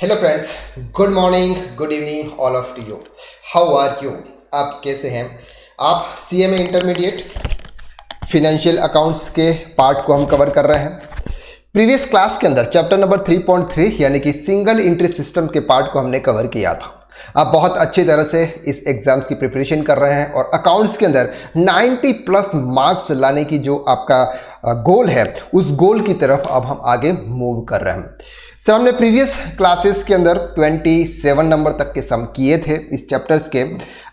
Hello friends, good morning, good evening all of you. How are you? आप कैसे हैं? आप सीएमए इंटरमीडिएट फिनेंशियल अकाउंट्स के part को हम कवर कर रहे हैं। प्रीवियस क्लास के अंदर चैप्टर नंबर 3.3 यानी कि सिंगल एंट्री सिस्टम के पार्ट को हमने कवर किया था। आप बहुत अच्छी तरह से इस एग्जाम्स की प्रिपरेशन कर रहे हैं और अकाउंट्स के अंदर 90 प्लस मार्क्स लाने की जो आपका गोल है, उस गोल की तरफ अब हम आगे मूव कर रहे हैं। सर, हमने प्रीवियस क्लासेस के अंदर 27 नंबर तक के सम किए थे इस चैप्टर्स के।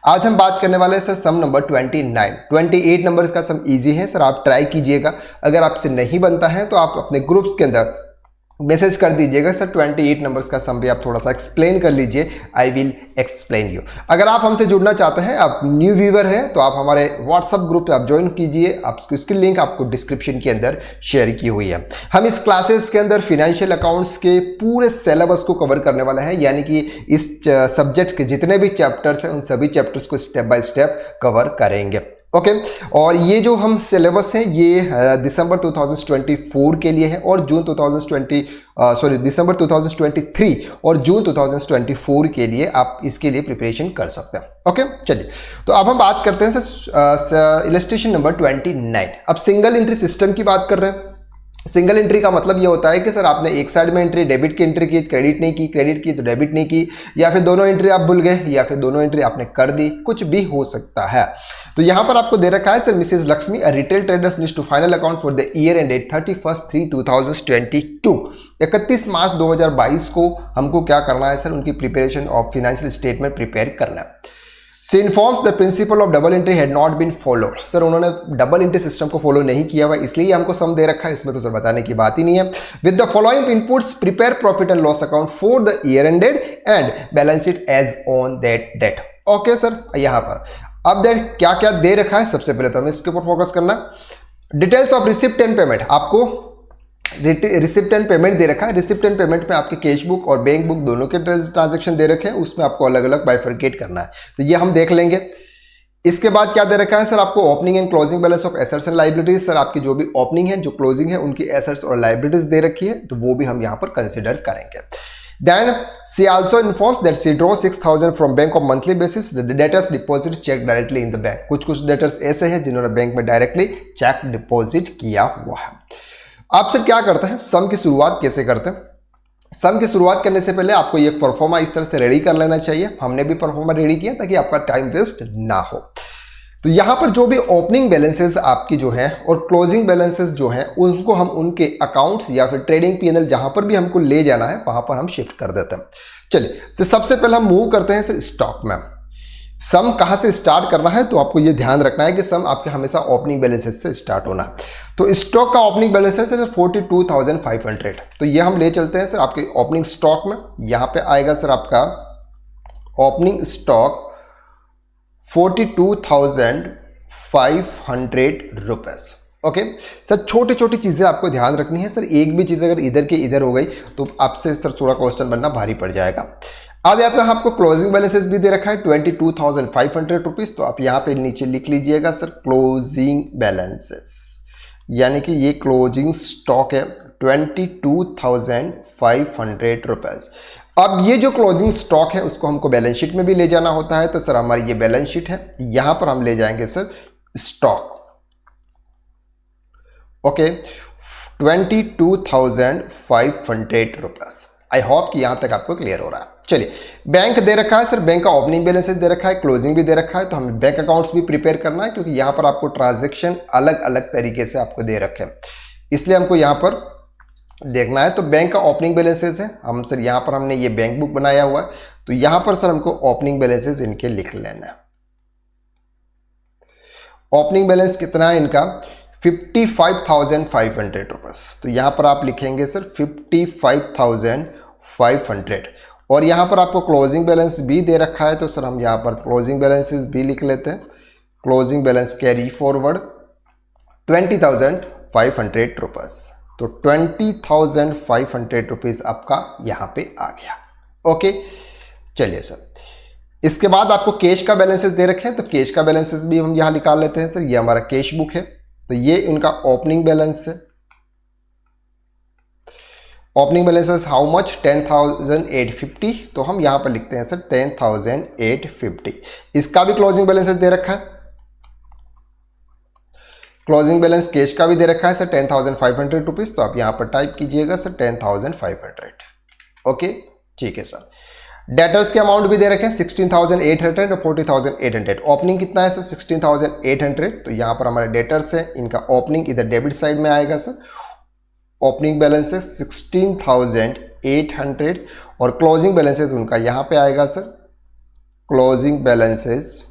आज हम बात करने वाले हैं सर सम नंबर 28 नंबर्स का सम इजी है सर, आप ट्राई कीजिएगा। अगर आपसे नहीं बनता है तो आप अपने ग्रुप्स के अंदर मैसेज कर दीजिएगा सर 28 नंबर्स का सम भी आप थोड़ा सा एक्सप्लेन कर लीजिए, आई विल एक्सप्लेन यू। अगर आप हमसे जुड़ना चाहते हैं, आप न्यू व्यूवर हैं, तो आप हमारे व्हाट्सअप ग्रुप पे आप ज्वाइन कीजिए। आपको इसकी लिंक आपको डिस्क्रिप्शन के अंदर शेयर की हुई है। हम इस क्लासेस के अंदर फिनेंशियल अकाउंट्स के पूरे सिलेबस को कवर करने वाले हैं, यानी कि इस सब्जेक्ट के जितने भी चैप्टर्स हैं उन सभी चैप्टर्स को स्टेप बाय स्टेप कवर करेंगे। ओके और ये जो हम सिलेबस हैं ये दिसंबर 2024 के लिए है और दिसंबर 2023 और जून 2024 के लिए आप इसके लिए प्रिपरेशन कर सकते हैं। ओके चलिए, तो अब हम बात करते हैं सर इलस्ट्रेशन नंबर 29। अब सिंगल एंट्री सिस्टम की बात कर रहे हैं। सिंगल एंट्री का मतलब ये होता है कि सर आपने एक साइड में एंट्री डेबिट की एंट्री की, क्रेडिट नहीं की, क्रेडिट की तो डेबिट नहीं की, या फिर दोनों एंट्री आप भूल गए, या फिर दोनों एंट्री आपने कर दी, कुछ भी हो सकता है। तो यहां पर आपको दे रखा है sir Mrs Lakshmi a retail traders needs to final account for the year ended 31/3/2022। 31 मार्च 2022 को हमको क्या करना है सर, उनकी preparation of financial statement prepare करना है। She informs the principle of double entry had not been followed। Sir उन्होंने डबल एंट्री सिस्टम को फॉलो नहीं किया हुआ, इसलिए हमको सम दे रखा है, इसमें तो सर बताने की बात ही नहीं है। With the following inputs prepare profit and loss account for the year ended and balance sheet as on that date. Okay sir, यहाँ पर अब दैट क्या क्या दे रखा है, सबसे पहले तो हमें इसके ऊपर फोकस करना। Details of receipt and payment, आपको रिसिप्ट एंड पेमेंट दे रखा है। रिसिप्ट एंड पेमेंट में आपके कैश बुक और बैंक बुक दोनों के ट्रांजैक्शन दे रखे हैं, उसमें आपको अलग अलग बाइफरकेट करना है, तो ये हम देख लेंगे। इसके बाद क्या दे रखा है सर, आपको opening and closing balance of assets and liabilities. Sir आपकी जो भी ओपनिंग है, जो क्लोजिंग है, उनकी एसेट्स और लाइबिलिटीज दे रखी है, तो वो भी हम यहाँ पर कंसिडर करेंगे। Then she also informs that she draws 6,000 from bank on monthly basis. The debtors deposit check directly in the bank। कुछ डेटर्स ऐसे हैं जिन्होंने बैंक में डायरेक्टली चेक डिपॉजिट किया हुआ है। आप सर क्या करते हैं, सम की शुरुआत कैसे करते हैं? सम की शुरुआत करने से पहले आपको ये परफॉर्मा इस तरह से रेडी कर लेना चाहिए। हमने भी परफॉर्मा रेडी किया ताकि आपका टाइम वेस्ट ना हो। तो यहाँ पर जो भी ओपनिंग बैलेंसेस आपकी जो है और क्लोजिंग बैलेंसेस जो हैं, उसको हम उनके अकाउंट्स या फिर ट्रेडिंग पीएनएल जहां पर भी हमको ले जाना है वहां पर हम शिफ्ट कर देते हैं। चलिए, तो सबसे पहले हम मूव करते हैं सर स्टॉक में। सम कहां से स्टार्ट करना है, तो आपको ये ध्यान रखना है कि सम आपके हमेशा ओपनिंग बैलेंसेस से स्टार्ट होना है। तो स्टॉक का ओपनिंग बैलेंस है सर 42,500। तो ये हम ले चलते हैं सर आपके ओपनिंग स्टॉक में। यहां पे आएगा सर आपका opening stock 42,500 rupees. Okay sir, छोटी छोटी चीजें आपको ध्यान रखनी है सर, एक भी चीज अगर इधर के इधर हो गई तो आपसे सर थोड़ा क्वेश्चन बनना भारी पड़ जाएगा। अब यहाँ पे आपको क्लोजिंग बैलेंसेस भी दे रखा है 22,500 रुपीज। तो आप यहाँ पे नीचे लिख लीजिएगा सर क्लोजिंग बैलेंसेस, यानी कि ये क्लोजिंग स्टॉक है 22,500 रुपीज। अब ये जो क्लोजिंग स्टॉक है उसको हमको बैलेंस शीट में भी ले जाना होता है, तो सर हमारी ये बैलेंस शीट है, यहां पर हम ले जाएंगे sir stock. Okay 22,500 rupees. I hope कि यहां तक आपको क्लियर हो रहा है। चलिए, बैंक दे रखा है सर, बैंक का ओपनिंग बैलेंसेस दे रखा है, क्लोजिंग भी दे रखा है, तो हमें बैंक अकाउंट्स भी प्रिपेयर करना है क्योंकि यहां पर आपको ट्रांजेक्शन अलग अलग तरीके से आपको दे रखे हैं, इसलिए हमको यहां पर देखना है। तो बैंक का ओपनिंग बैलेंसेस है, हम सर यहां पर हमने ये बैंक बुक बनाया हुआ है, तो यहां पर सर हमको ओपनिंग बैलेंसेस इनके लिख लेना है। ओपनिंग बैलेंस कितना है इनका 55,500 रुपीज। तो यहां पर आप लिखेंगे सर 55,500 और यहां पर आपको क्लोजिंग बैलेंस भी दे रखा है, तो सर हम यहां पर क्लोजिंग बैलेंसेस भी लिख लेते हैं। Closing balance carry forward 20,500 rupees. तो 20,500 रुपीज आपका यहां पे आ गया। ओके चलिए सर, इसके बाद आपको कैश का बैलेंसेस दे रखे हैं, तो कैश का बैलेंसेस भी हम यहां निकाल लेते हैं सर। ये हमारा कैश बुक है, तो ये उनका ओपनिंग बैलेंस है। Opening balance is how much 10,850, तो हम यहाँ पर लिखते हैं सर 10,850। इसका भी क्लोजिंग बैलेंस दे रखा है, क्लोजिंग बैलेंस कैश का भी दे रखा है सर 10,500 रुपीज, तो आप यहाँ पर टाइप कीजिएगा सर 10,500। ओके ठीक है सर। डेटर्स के अमाउंट भी दे रखे हैं 16,800 और 40,800। ओपनिंग कितना है सर 16,800, तो यहाँ पर हमारे डेटर्स है, इनका ओपनिंग इधर डेबिट साइड में आएगा सर। ओपनिंग बैलेंस है 16,800 और क्लोजिंग बैलेंसेस उनका यहाँ पे आएगा सर, क्लोजिंग बैलेंसेस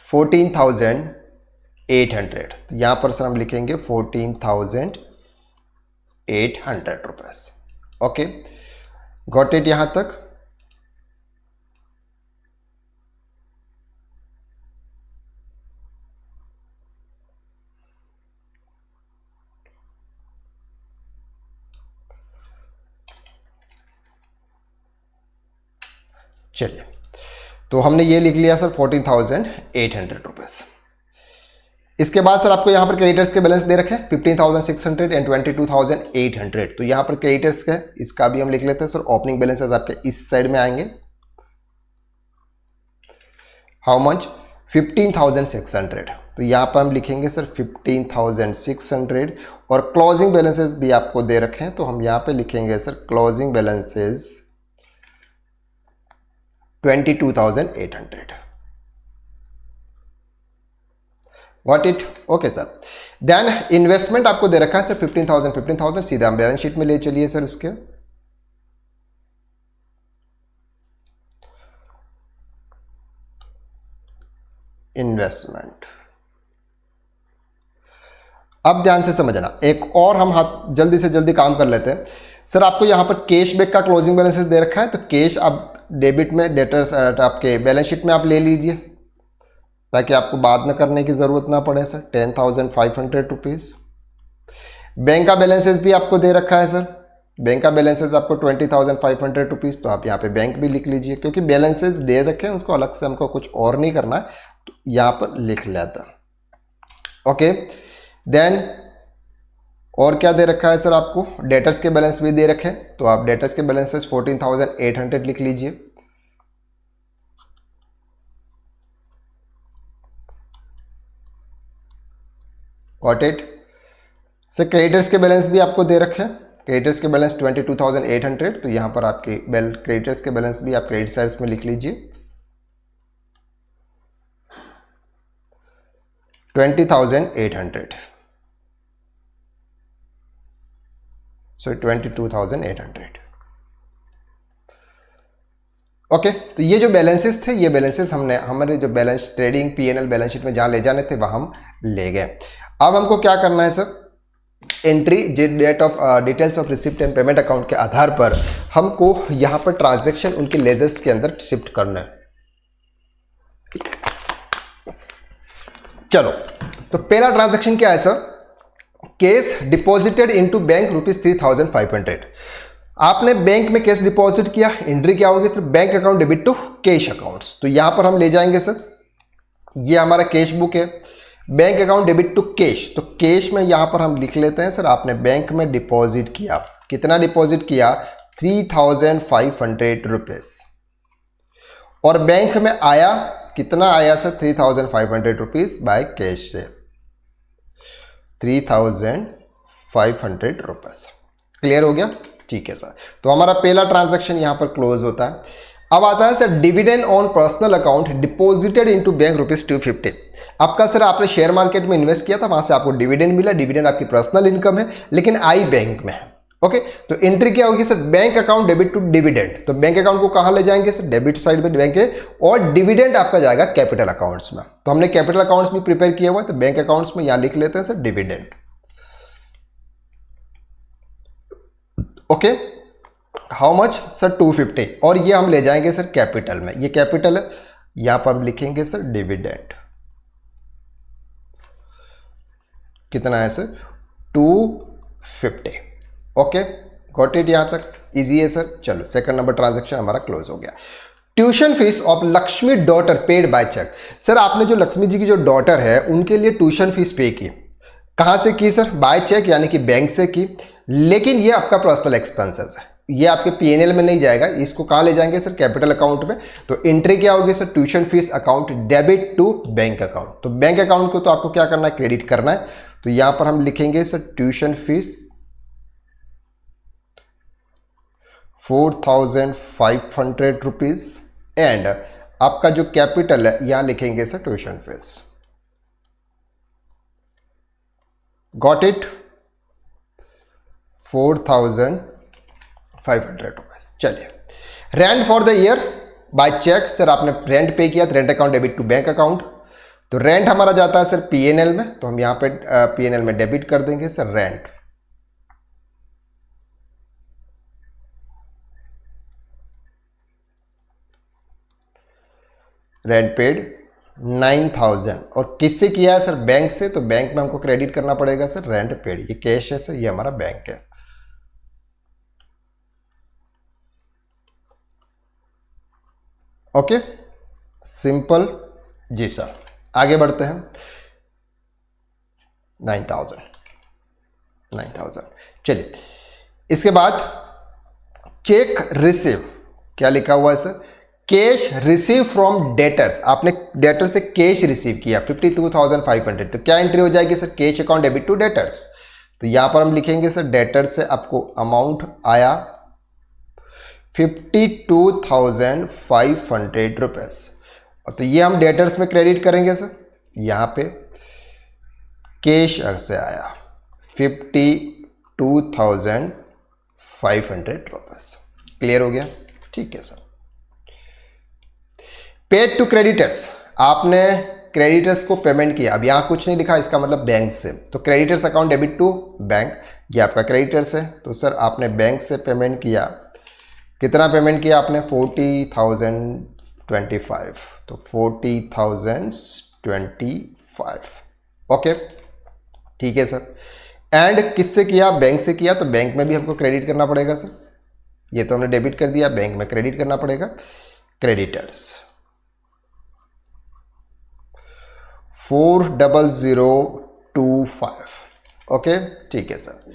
14,800। तो यहाँ पर सर हम लिखेंगे 14,800 रुपीज। ओके गॉट इट यहाँ तक। चलिए तो हमने ये लिख लिया सर 14,800 रुपीज। इसके बाद सर आपको यहाँ पर क्रेडिटर्स के बैलेंस दे रखे हैं 15,600 एंड 22,800। तो यहाँ पर क्रेडिटर्स का इसका भी हम लिख लेते हैं सर। ओपनिंग बैलेंसेस आपके इस साइड में आएंगे, हाउ मच 15,600, तो यहाँ पर हम लिखेंगे सर 15,600 और क्लोजिंग बैलेंसेस भी आपको दे रखे हैं, तो हम यहाँ पे लिखेंगे sir closing balances 22,800। Got it? Okay sir. Then investment आपको दे रखा है सर 15,000 सीधा हम बैलेंस शीट में ले चलिए सर उसके। इन्वेस्टमेंट, अब ध्यान से समझना, एक और हम हाथ जल्दी से जल्दी काम कर लेते हैं सर। आपको यहां पर कैश बैक का क्लोजिंग बैलेंसेस दे रखा है, तो कैश आप डेबिट में डेटर्स आपके बैलेंस शीट में आप ले लीजिए ताकि आपको बाद में करने की ज़रूरत ना पड़े सर 10,500 रुपीज़। बैंक का बैलेंसेस भी आपको दे रखा है सर, बैंक का बैलेंसेस आपको 20,500 रुपीज़, तो आप यहाँ पे बैंक भी लिख लीजिए क्योंकि बैलेंसेस दे रखे हैं उसको अलग से हमको कुछ और नहीं करना है, तो यहाँ पर लिख लेता। ओके देन और क्या दे रखा है सर आपको, डेटर्स के बैलेंस भी दे रखे हैं, तो आप डेटर्स के बैलेंसेस 14,800 लिख लीजिए। Got it sir. क्रेडिटर्स के बैलेंस भी आपको दे रखे हैं, क्रेडिटर्स के बैलेंस 22,800, तो यहाँ पर आपके क्रेडिटर्स के बैलेंस भी आप क्रेडिट साइड्स में लिख लीजिए 20,800, सो 22,800। ओके तो ये जो बैलेंसेस थे, ये बैलेंसेस हमने हमारे जो balance trading PNL balance sheet में जहाँ ले जाने थे वहाँ हम ले गए। अब हमको क्या करना है sir, entry date of details of receipt and payment account के आधार पर हमको यहाँ पर ट्रांजैक्शन उनके लेजर्स के अंदर शिफ्ट करना है। चलो तो पहला ट्रांजैक्शन क्या है sir, cash deposited into bank ₹3,500। आपने बैंक में कैश डिपॉजिट किया, एंट्री क्या होगी sir, bank account debit to cash accounts. तो यहां पर हम ले जाएंगे सर, ये हमारा कैश बुक है, bank account debit to cash, तो कैश में यहां पर हम लिख लेते हैं सर आपने बैंक में डिपॉजिट किया, कितना डिपॉजिट किया 3,500 रुपीज, और बैंक में आया कितना आया सर 3,500 रुपीज बाय कैश से 3,500 रुपीज। क्लियर हो गया, ठीक है सर। तो हमारा पहला ट्रांजैक्शन यहां पर क्लोज होता है। अब आता है sir dividend on personal account deposited into bank ₹250। आपका सर आपने शेयर मार्केट में इन्वेस्ट किया था, वहां से आपको डिविडेंड मिला, डिविडेंड आपकी पर्सनल इनकम है लेकिन आई बैंक में है। ओके तो एंट्री क्या होगी sir, bank account debit to dividend, तो बैंक अकाउंट को कहां ले जाएंगे सर, डेबिट साइड में बैंक है, और डिविडेंड आपका जाएगा कैपिटल अकाउंट्स में। तो हमने कैपिटल अकाउंट्स भी प्रिपेयर किया हुआ है, तो बैंक अकाउंट्स में यहां लिख लेते हैं sir dividend. Okay how much sir 250, और ये हम ले जाएंगे सर कैपिटल में, ये कैपिटल है, यहां पर हम लिखेंगे सर डिविडेंड, कितना है सर 250। ओके गॉट इट, यहां तक इजी है सर। चलो सेकंड नंबर ट्रांजैक्शन हमारा क्लोज हो गया। Tuition fees of Lakshmi daughter paid by cheque. Sir आपने जो लक्ष्मी जी की जो डॉटर है उनके लिए ट्यूशन फीस पे की, कहां से की सर, बाय चेक यानी कि बैंक से की। लेकिन ये आपका पर्सनल एक्सपेंसेस है, ये आपके पीएनएल में नहीं जाएगा। इसको कहाँ ले जाएंगे सर? कैपिटल अकाउंट में। तो एंट्री क्या होगी sir? Tuition fees account debit to bank account. तो बैंक अकाउंट को तो आपको क्या करना है? क्रेडिट करना है। तो यहां पर हम लिखेंगे sir tuition fees 4500 rupees and आपका जो कैपिटल है यहां लिखेंगे sir tuition fees. Got it? 4500 rupees. चलिए, rent for the year by cheque. Sir आपने रेंट पे किया तो rent account debit to bank account. तो रेंट हमारा जाता है सर पीएनएल में, तो हम यहां पे पीएनएल में डेबिट कर देंगे सर रेंट। Rent paid 9000। और किससे किया है सर? बैंक से। तो बैंक में हमको क्रेडिट करना पड़ेगा सर रेंट पेड। ये कैश है सर, ये हमारा बैंक है। ओके, सिंपल जी सर। आगे बढ़ते हैं। 9000। चलिए, इसके बाद चेक रिसीव। क्या लिखा हुआ है sir? Cash receive from debtors. आपने डेटर से कैश रिसीव किया 52,500। तो क्या एंट्री हो जाएगी sir? Cash account debit to debtors. तो यहां पर हम लिखेंगे सर डेटर से आपको अमाउंट आया 52,500 रुपीज। तो ये हम डेटर्स में क्रेडिट करेंगे सर। यहां पे कैश से आया 52,500 रुपीज। क्लियर हो गया? ठीक है सर। Paid to creditors. आपने क्रेडिटर्स को पेमेंट किया। अब यहां कुछ नहीं लिखा, इसका मतलब बैंक से। तो creditors account debit to bank, ये आपका क्रेडिटर्स है। तो सर आपने बैंक से पेमेंट किया। कितना पेमेंट किया आपने? 40,025। तो 40,025। ओके, ठीक है सर। एंड किससे किया? बैंक से किया। तो बैंक में भी हमको क्रेडिट करना पड़ेगा सर। ये तो हमने डेबिट कर दिया, बैंक में क्रेडिट करना पड़ेगा। क्रेडिटर्स 40025। ओके, ठीक है sir.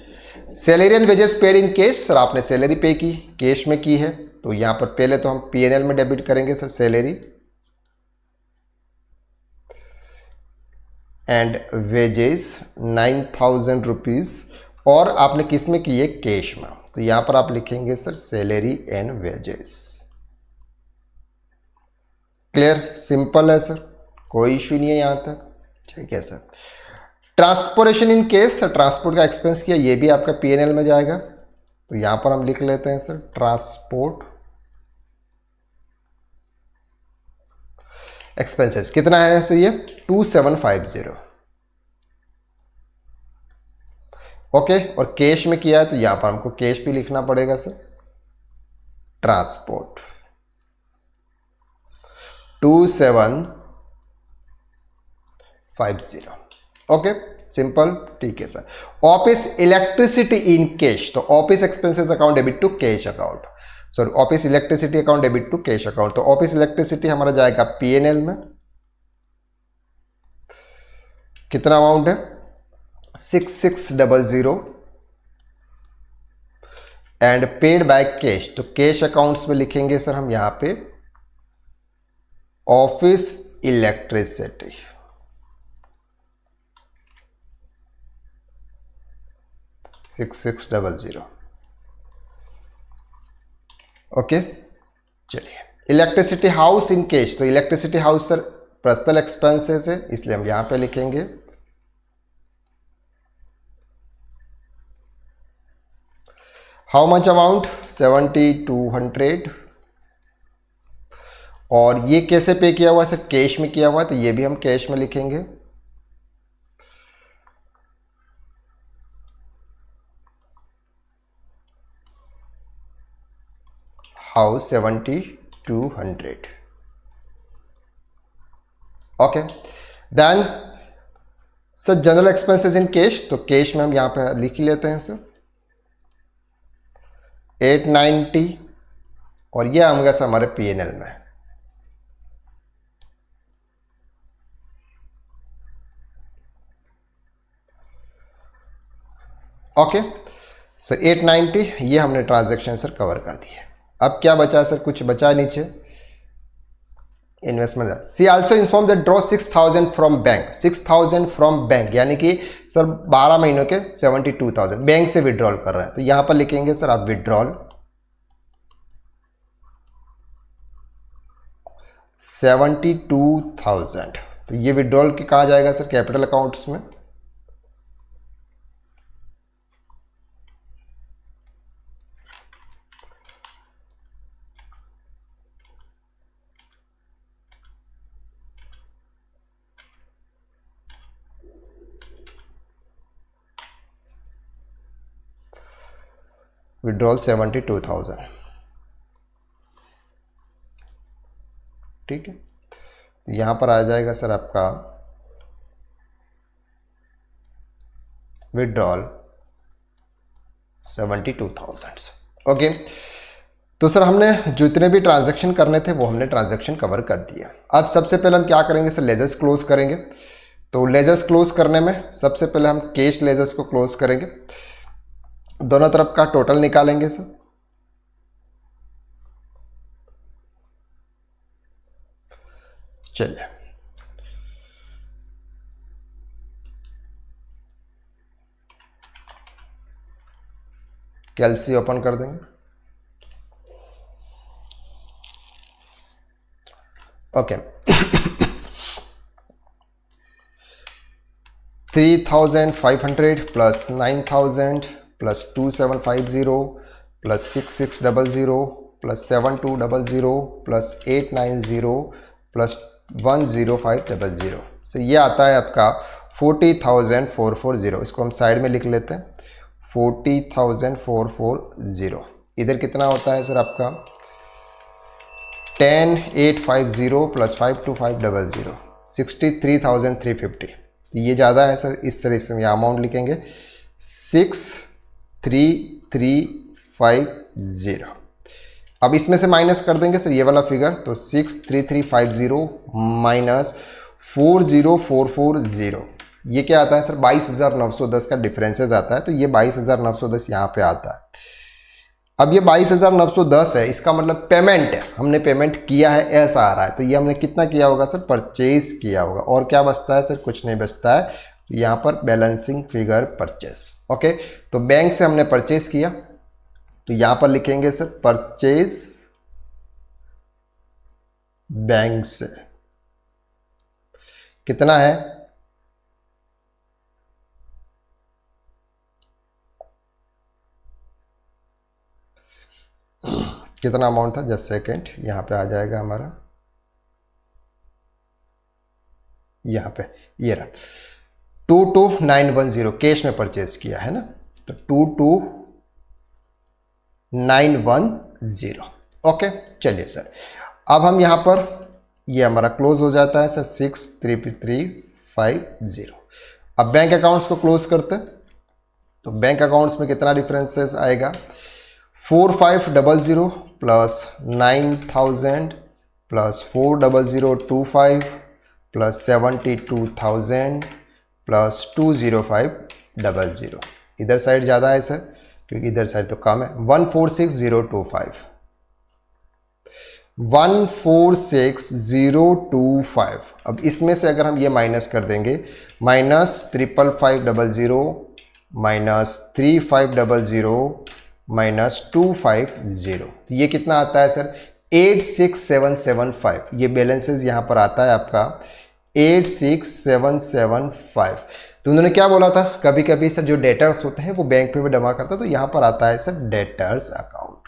Salary and wages paid in cash. Sir आपने सैलरी पे की, कैश में की है। तो यहां पर पहले तो हम पीएनएल में डेबिट करेंगे sir salary and wages 9000 rupees. और आपने किस में की है? कैश में। तो यहां पर आप लिखेंगे sir salary and wages. Clear? Simple है सर, कोई इश्यू नहीं है यहां तक। ठीक है sir. Transportation in case. Sir transport का एक्सपेंस किया, ये भी आपका पीएनएल में जाएगा। तो यहां पर हम लिख लेते हैं सर ट्रांसपोर्ट एक्सपेंसेस। कितना है सर? ये 2750। ओके, और कैश में किया है तो यहां पर हमको कैश भी लिखना पड़ेगा सर ट्रांसपोर्ट 2750। Okay, simple. ठीक है sir. Office electricity in cash. तो office expenses account debit to cash account. Sorry, office electricity account debit to cash account. तो ऑफिस इलेक्ट्रिसिटी हमारा जाएगा पीएनएल में। कितना अमाउंट है? 6600 एंड पेड बाय कैश। तो कैश अकाउंट्स में लिखेंगे सर हम यहां पे ऑफिस इलेक्ट्रिसिटी 6600। ओके, चलिए। Electricity house in cash. तो electricity house sir personal expenses है, इसलिए हम यहां पे लिखेंगे हाउ मच अमाउंट 7200। और ये कैसे पे किया हुआ है सर? कैश में किया हुआ है, तो ये भी हम कैश में लिखेंगे house 7200। Okay, then sir general expenses in cash. तो कैश में हम यहां पे लिख ही लेते हैं सर 890। और ये आएगा सर हमारे पीएनएल में। ओके, सर 890 ये हमने ट्रांजैक्शन सर कवर कर दिए। अब क्या बचा सर, कुछ बचा नीचे investment. She also inform that draw 6000 from bank, 6000 from bank यानी कि सर 12 महीनों के 72,000 बैंक से विड्रॉल कर रहे हैं। तो यहां पर लिखेंगे सर आप विड्रॉल 72,000। तो ये विड्रॉल की कहा जाएगा सर कैपिटल अकाउंट्स में। विड्रॉल 72,000, ठीक है। तो यहां पर आ जाएगा सर आपका विड्रॉल 72,000। ओके, तो सर हमने जितने भी ट्रांजैक्शन करने थे वो हमने ट्रांजैक्शन कवर कर दिया। अब सबसे पहले हम क्या करेंगे सर, लेजर्स क्लोज करेंगे। तो लेजर्स क्लोज करने में सबसे पहले हम कैश लेजर्स को क्लोज करेंगे, दोनों तरफ का टोटल निकालेंगे सर। चलिए कैलसी ओपन कर देंगे। Okay 3,500 plus 9,000 plus 2,750 plus 6,600 plus 7,200 plus 8,90 plus 1,0500। तो ये आता है आपका 40,440। इसको हम साइड में लिख लेते हैं 40,440। इधर कितना होता है सर आपका 10,850 प्लस 5,2500 63,350। ये ज़्यादा है सर, इस तरह से यहाँ अमाउंट लिखेंगे 6,3350। अब इसमें से माइनस कर देंगे सर ये वाला फिगर, तो 6,3350 माइनस 40,440 ये क्या आता है सर 22,910 का डिफरेंसेस आता है। तो ये 22,910 यहाँ पे आता है। अब ये 22,910 है, इसका मतलब पेमेंट है, हमने पेमेंट किया है ऐसा आ रहा है। तो ये हमने कितना किया होगा सर, परचेज किया होगा। और क्या बचता है सर, कुछ नहीं बचता है। यहाँ पर बैलेंसिंग फिगर परचेज। ओके, तो बैंक से हमने परचेज किया, तो यहाँ पर लिखेंगे सर परचेज बैंक से कितना है, कितना अमाउंट था, जस्ट सेकेंड, यहाँ पे आ जाएगा हमारा, यहाँ पे ये रहा 22,910 कैश में परचेज किया है ना। तो 22,910। ओके, चलिए सर अब हम यहाँ पर ये हमारा क्लोज हो जाता है सर 6,3350। अब बैंक अकाउंट्स को क्लोज करते हैं। तो बैंक अकाउंट्स में कितना डिफरेंसेस आएगा 4,500 प्लस 9,000 प्लस 4,0025 प्लस 72,000 प्लस 20500। इधर साइड ज़्यादा है सर क्योंकि इधर साइड तो कम है। 146,025 146,025। अब इसमें से अगर हम ये माइनस कर देंगे माइनस 55500 माइनस 3500 माइनस 250, तो ये कितना आता है सर 86,775। ये बैलेंसेस यहाँ पर आता है आपका 86,775। तो उन्होंने क्या बोला था, कभी कभी सर जो डेटर्स होते हैं वो बैंक पे भी जमा करता है, तो यहाँ पर आता है सर डेटर्स अकाउंट।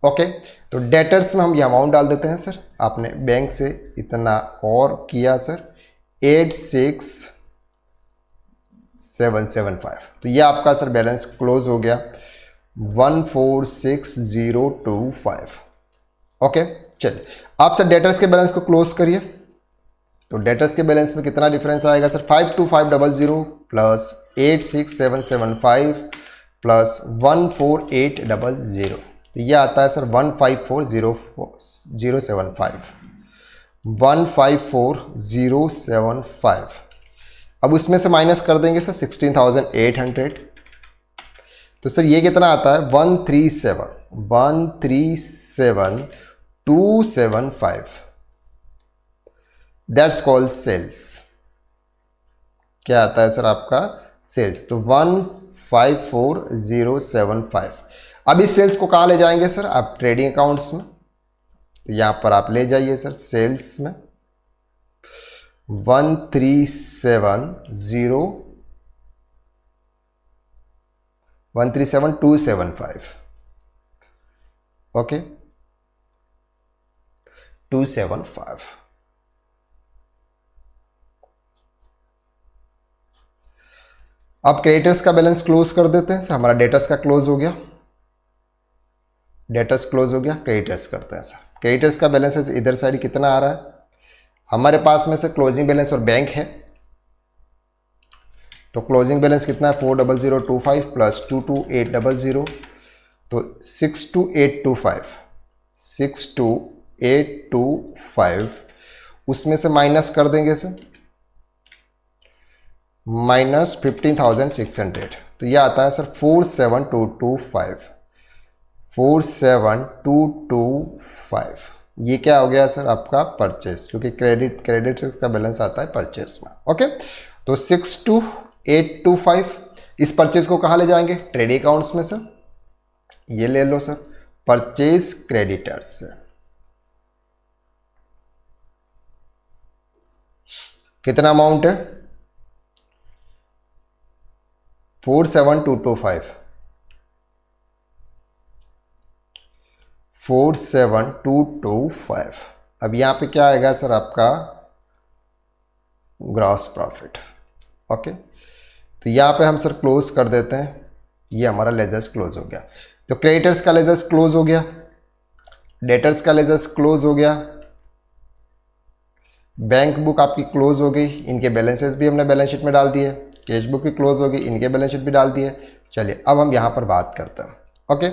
ओके, तो डेटर्स में हम ये अमाउंट डाल देते हैं सर, आपने बैंक से इतना और किया सर 86,775। तो ये आपका सर बैलेंस क्लोज हो गया 146,025। ओके, चलिए आप सर डेटर्स के बैलेंस को क्लोज करिए। तो डेटर्स के बैलेंस में कितना डिफरेंस आएगा सर 52500 प्लस 86,775 प्लस 14800। तो ये आता है सर 154,075 154,075। अब उसमें से माइनस कर देंगे सर 16,800 तो सर ये कितना आता है 137,275, दैट्स कॉल्ड सेल्स। क्या आता है सर आपका सेल्स, तो 154,075। अब इस सेल्स को कहाँ ले जाएंगे सर आप ट्रेडिंग अकाउंट्स में, तो यहाँ पर आप ले जाइए सर सेल्स में 137,275, ओके 275। अब क्रेडिटर्स का बैलेंस क्लोज कर देते हैं सर, हमारा डेटर्स का क्लोज हो गया, डेटर्स क्लोज हो गया, क्रेडिटर्स करते हैं सर। क्रेडिटर्स का बैलेंस इधर साइड कितना आ रहा है हमारे पास में से क्लोजिंग बैलेंस और बैंक है, तो क्लोजिंग बैलेंस कितना है 40025 प्लस 22800, तो 62825 उसमें से माइनस कर देंगे सर माइनस 15,600, तो यह आता है सर 47225। ये क्या हो गया सर आपका परचेस, क्योंकि क्रेडिट का बैलेंस आता है परचेस में, ओके। तो 62825 इस परचेस को कहाँ ले जाएंगे ट्रेडिंग अकाउंट्स में सर, ये ले लो सर परचेस क्रेडिटर्स से। कितना अमाउंट है 47225, 47225। अब यहाँ पे क्या आएगा सर आपका ग्रॉस प्रॉफिट, ओके। तो यहाँ पे हम सर क्लोज कर देते हैं, ये हमारा लेजर्स क्लोज हो गया। तो क्रेडिटर्स का लेजर्स क्लोज हो गया, डेटर्स का लेजर्स क्लोज हो गया, बैंक बुक आपकी क्लोज हो गई, इनके बैलेंसेस भी हमने बैलेंस शीट में डाल दिए, कैश बुक भी क्लोज हो गई, इनके बैलेंस शीट भी डाल दिए। चलिए अब हम यहाँ पर बात करते हैं, ओके।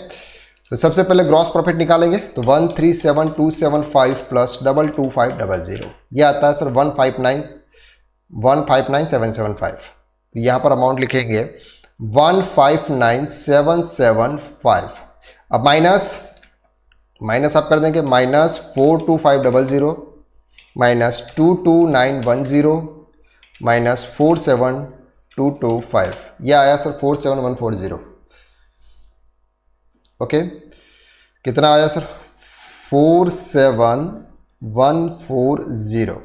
तो सबसे पहले ग्रॉस प्रॉफिट निकालेंगे, तो 137,275 प्लस 22500, ये आता है सर 159,775। तो यहाँ पर अमाउंट लिखेंगे 159,775। अब माइनस आप कर देंगे माइनस 42500 माइनस 22910 माइनस 47225, यह आया सर 47140, ओके। कितना आया सर 47140।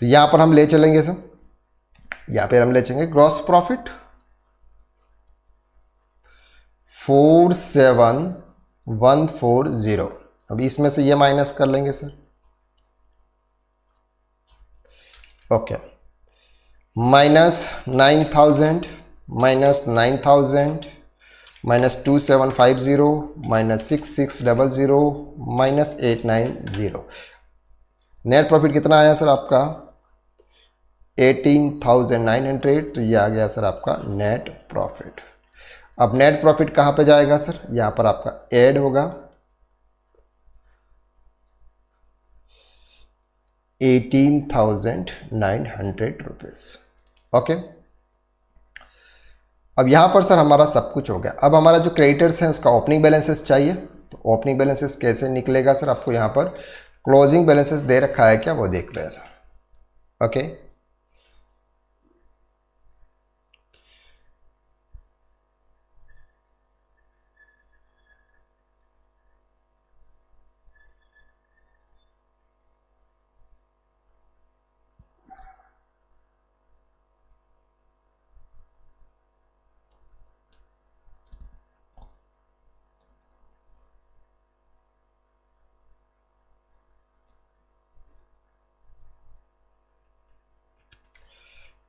तो यहां पर हम ले चलेंगे सर, यहां पर हम ले चलेंगे ग्रॉस प्रॉफिट 47140। अब इसमें से ये माइनस कर लेंगे sir, okay. Minus 9,000 minus 2750 minus 6600 minus 890। Net profit कितना आया सर आपका 18,900। तो ये आ गया सर आपका नेट प्रॉफिट। अब नेट प्रॉफिट कहाँ पे जाएगा सर, यहाँ पर आपका ऐड होगा 18,900 रुपीज, ओके। अब यहाँ पर सर हमारा सब कुछ हो गया। अब हमारा जो क्रेडिटर्स है उसका ओपनिंग बैलेंसेस चाहिए, तो ओपनिंग बैलेंसेस कैसे निकलेगा सर, आपको यहाँ पर क्लोजिंग बैलेंसेस दे रखा है क्या वो देख रहे हैं सर, ओके।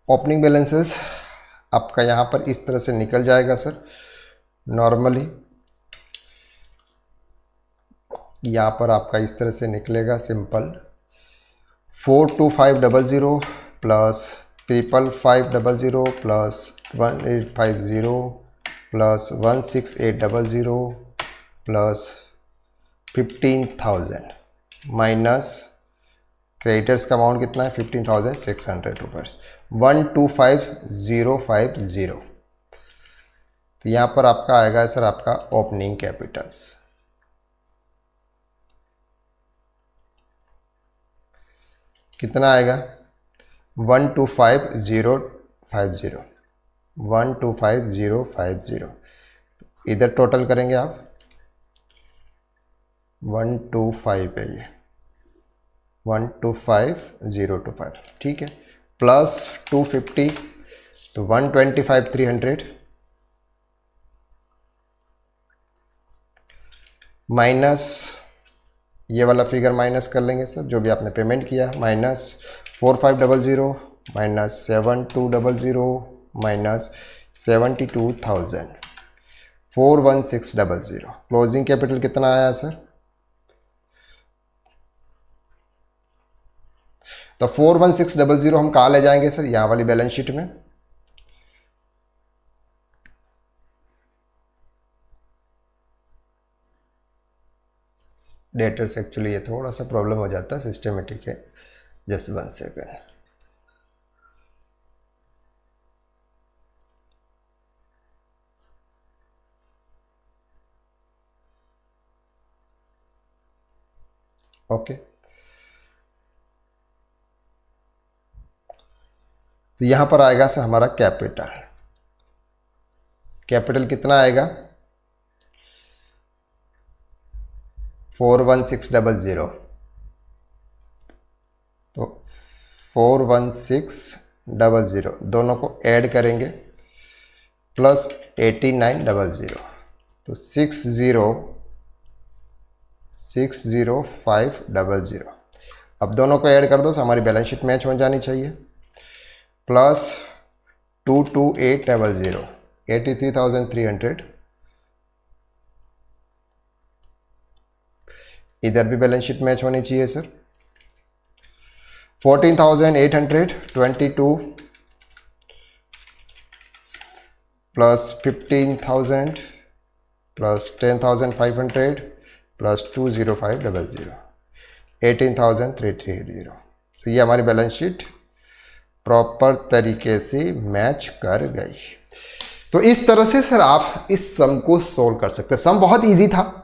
ओपनिंग बैलेंसेस आपका यहाँ पर इस तरह से निकल जाएगा सर नॉर्मली, यहाँ पर आपका इस तरह से निकलेगा simple 42500 plus 55500 plus 1850 plus 16800 plus 15,000 minus creditors का अमाउंट कितना है 15,600 रुपीज़, 125050। तो यहाँ पर आपका आएगा सर आपका ओपनिंग कैपिटल्स, कितना आएगा 125050, 125050। इधर टोटल करेंगे आप 125 है ये 125025, ठीक है, प्लस 250 तो 125,300 माइनस ये वाला फिगर माइनस कर लेंगे सर जो भी आपने पेमेंट किया, minus 4500 minus 7200 minus 72,000 41600। Closing capital कितना आया सर? तो 41600 हम कहाँ ले जाएंगे सर? यहाँ वाली बैलेंस शीट में। डेटर्स एक्चुअली ये थोड़ा सा प्रॉब्लम हो जाता है, सिस्टमेटिक है, जस्ट 1 सेकेंड। ओके, तो यहां पर आएगा सर हमारा कैपिटल, कैपिटल कितना आएगा 41600, तो 41600 दोनों को ऐड करेंगे प्लस 8900 तो 60500। अब दोनों को ऐड कर दो तो हमारी बैलेंस शीट मैच हो जानी चाहिए, प्लस 22800 83,300। इधर भी बैलेंस शीट मैच होनी चाहिए सर, 14,822 प्लस 15,000 प्लस 10,500 प्लस 20500 18,330। तो ये हमारी बैलेंस शीट प्रॉपर तरीके से मैच कर गई। तो इस तरह से सर आप इस सम को सोल्व कर सकते हैं। सम बहुत इजी था,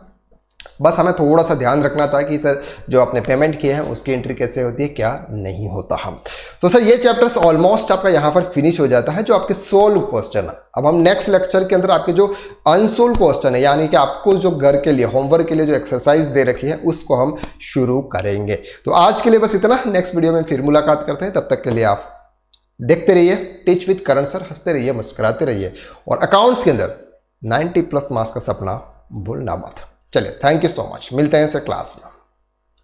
बस हमें थोड़ा सा ध्यान रखना था कि सर जो आपने पेमेंट किए हैं उसकी एंट्री कैसे होती है, क्या नहीं होता हम। तो सर ये चैप्टर्स ऑलमोस्ट आपका यहाँ पर फिनिश हो जाता है, जो आपके सोल्व क्वेश्चन है। अब हम नेक्स्ट लेक्चर के अंदर आपके जो अनसोल्व क्वेश्चन है, यानी कि आपको जो घर के लिए होमवर्क के लिए जो एक्सरसाइज दे रखी है उसको हम शुरू करेंगे। तो आज के लिए बस इतना, नेक्स्ट वीडियो में फिर मुलाकात करते हैं। तब तक के लिए आप देखते रहिए टीच विद करण सर, हंसते रहिए, मुस्कुराते रहिए, और अकाउंट्स के अंदर 90+ मार्क्स का सपना भूलना मत। चलिए, थैंक यू सो मच, मिलते हैं सर क्लास में।